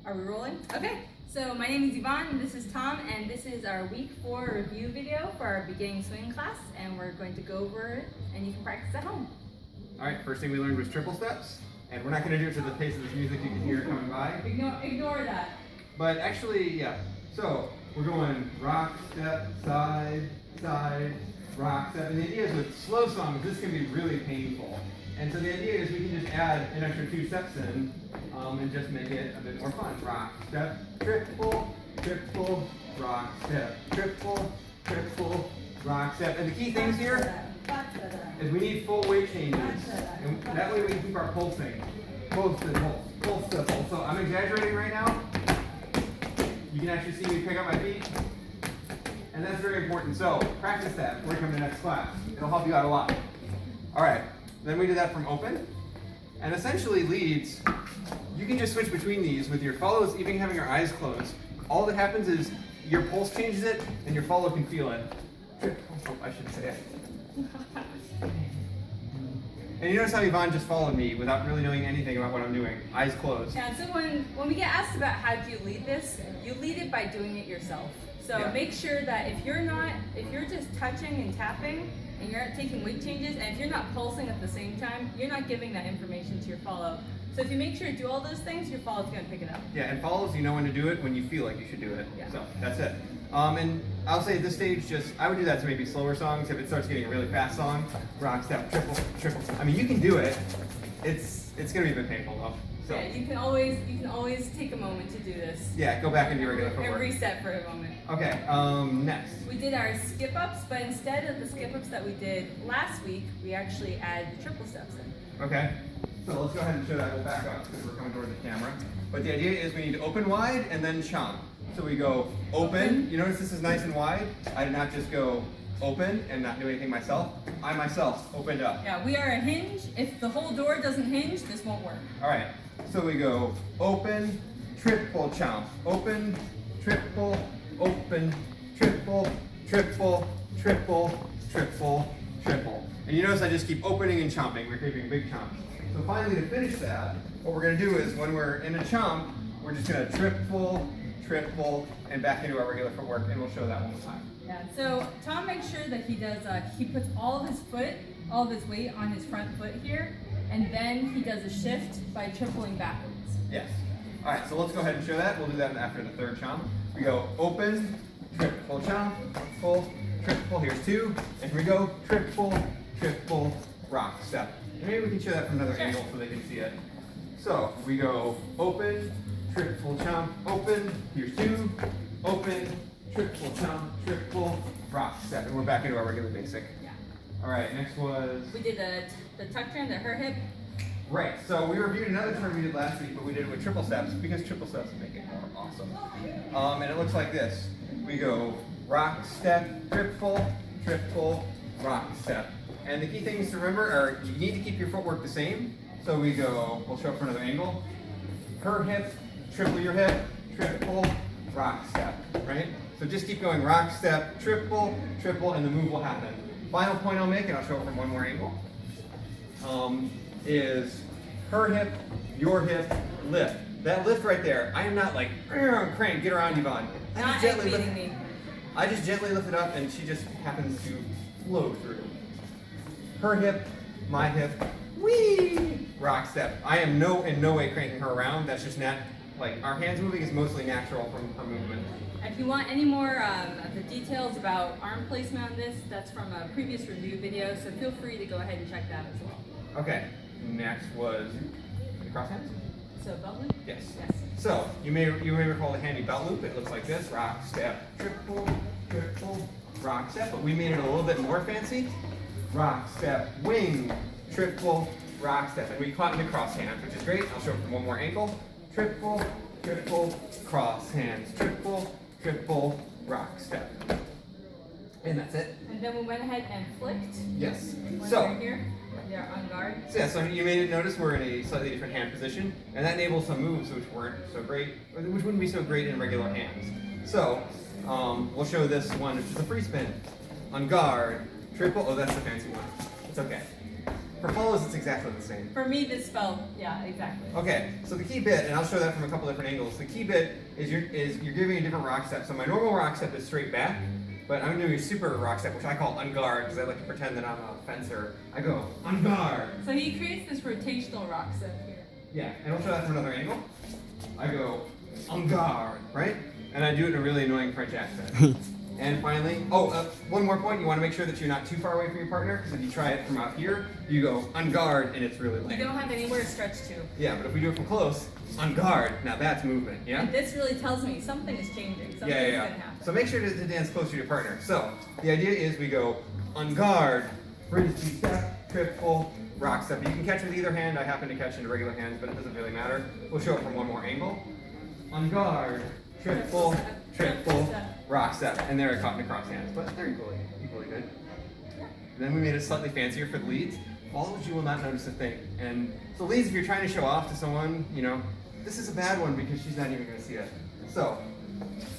Are we rolling? Okay, so my name is Yvonne, and this is Tom, and this is our week 4 review video for our beginning swing class, and we're going to go over it, and you can practice at home. All right, first thing we learned was triple steps, and we're not going to do it to the pace of this music you can hear coming by. Ignore that. But actually, yeah. So we're going rock, step, side, side, rock, step. And the idea is with slow songs, this can be really painful. And so the idea is we can just add an extra 2 steps in and just make it a bit more fun. Rock, step, triple, triple, rock, step, triple, triple, rock, step. And the key things here is we need full weight changes. And that way we can keep our pulsing. Pulse to pulse, pulse to pulse. So I'm exaggerating right now. You can actually see me pick up my feet. And that's very important. So practice that before you come to the next class. It'll help you out a lot. All right, then we do that from open. And essentially leads, you can just switch between these with your follows, even having your eyes closed. All that happens is your pulse changes it and your follow can feel it. Oh, I should say it. And you notice how Yvonne just followed me without really knowing anything about what I'm doing. Eyes closed. Yeah, so when we get asked about how do you lead this, you lead it by doing it yourself. So Yeah. make sure that if you're just touching and tapping and you're not taking weight changes, and if you're not pulsing at the same time, you're not giving that information to your follow. So if you make sure to do all those things, your follow's gonna pick it up. Yeah, and follows, you know when to do it when you feel like you should do it. Yeah. So that's it. And I'll say at this stage, I would do that to maybe slower songs. If it starts getting a really fast song, rock, step, triple, triple. I mean, you can do it. It's gonna be a bit painful though. So Yeah, you can always take a moment to do this. yeah, go back into your regular And footwork. reset for a moment. Okay. Next. We did our skip ups, but instead of the skip ups that we did last week, we actually add the triple steps in. Okay. So let's go ahead and show that. We'll back up because we're coming toward the camera. But the idea is we need to open wide and then chomp. So we go open. You notice this is nice and wide. I did not just go open and not do anything myself. I myself opened up. Yeah, we are a hinge. If the whole door doesn't hinge, this won't work. All right. So we go open, triple chomp. Open, triple, open, triple, triple, triple, triple, triple. And you notice I just keep opening and chomping. We're creating big chomps. So finally, to finish that, what we're going to do is when we're in a chomp, we're just going to triple, triple, and back into our regular footwork, and we'll show that one more time. Yeah. So Tom makes sure that he puts all of his weight on his front foot here, and then he does a shift by tripling backwards. Yes. All right, so let's go ahead and show that. We'll do that after the third chomp. We go open, triple chomp, full, triple. Here's 2, and here we go triple, triple, rock, step. And maybe we can show that from another angle so they can see it. So we go open, triple chomp, open. Here's 2, open, triple chomp, triple, rock, step, and we're back into our regular basic. Yeah. All right, next was. We did the tuck turn, the her hip. Right, so we reviewed another turn we did last week, but we did it with triple steps because triple steps make it more awesome. And it looks like this. We go rock, step, triple, triple, rock, step. And the key things to remember are you need to keep your footwork the same. So we go, we'll show up for another angle. Her hip, triple your hip, triple, rock, step, right? So just keep going rock, step, triple, triple, and the move will happen. Final point I'll make, and I'll show it from one more angle, is her hip, your hip, lift. That lift right there, I am not like, crank, get around Yvonne. Not egg beating me. I just gently lift it up and she just happens to flow through. Her hip, my hip, whee, rock step. I am in no way cranking her around. That's just not, like our hands moving is mostly natural from her movement. If you want any more of the details about arm placement on this, that's from a previous review video, so feel free to go ahead and check that as well. Okay, next was the cross hands? So belt loop? Yes. Yes. So you may recall the handy belt loop. It looks like this: rock, step, triple, triple, rock, step. But we made it a little bit more fancy. Rock, step, wing, triple, rock, step, and we caught into cross hands, which is great. I'll show it from one more angle. Triple, triple, cross hands, triple, triple, rock, step, and that's it. And then we went ahead and flicked. Yes. When So. we're here, they're on guard. So yeah, so you may notice we're in a slightly different hand position, and that enables some moves which weren't so great, or which wouldn't be so great in regular hands. So we'll show this one, which is a free spin. On guard, triple. Oh, that's the fancy one. It's okay. For follows, it's exactly the same. For me, this felt, yeah, exactly. Okay, so the key bit, and I'll show that from a couple different angles. The key bit is you're giving a different rock step. So my normal rock step is straight back, but I'm doing a super rock step, which I call on guard because I like to pretend that I'm a fencer. I go on guard. So he creates this rotational rock step here. Yeah, and I'll show that from another angle. I go en garde, right? And I do it in a really annoying French accent. And finally, one more point, you want to make sure that you're not too far away from your partner, because if you try it from out here, you go en garde, and it's really You lame. don't have anywhere to stretch to. Yeah, but if we do it from close, en garde, now that's movement, yeah? And this really tells me something is changing. Something is going to happen. So make sure to dance closer to your partner. So the idea is we go en garde, frisbee step, triple, rock step. You can catch with either hand. I happen to catch into regular hands, but it doesn't really matter. We'll show it from one more angle. En garde, triple, triple, rock step. And there I caught in cross hands, but they're equally good. And then we made it slightly fancier for the leads. Follows, you will not notice a thing. And so leads, if you're trying to show off to someone, this is a bad one because she's not even going to see it. So,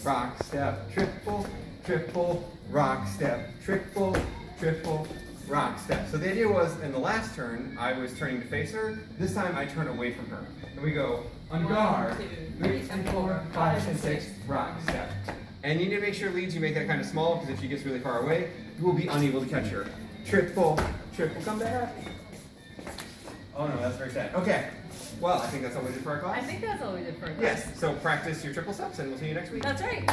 rock step, triple, triple, rock step, triple, triple, rock step. So the idea was, in the last turn, I was turning to face her. This time I turn away from her. And we go, en garde, 3 and 4, 5 and 6, rock step. And you need to make sure leads, you make that kind of small, because if she gets really far away, you will be unable to catch her. Triple, triple, come back. Oh no, that's very sad. Okay. Well, I think that's all we did for our class. I think that's all we did for a class. Yes, so practice your triple steps and we'll see you next week. That's right.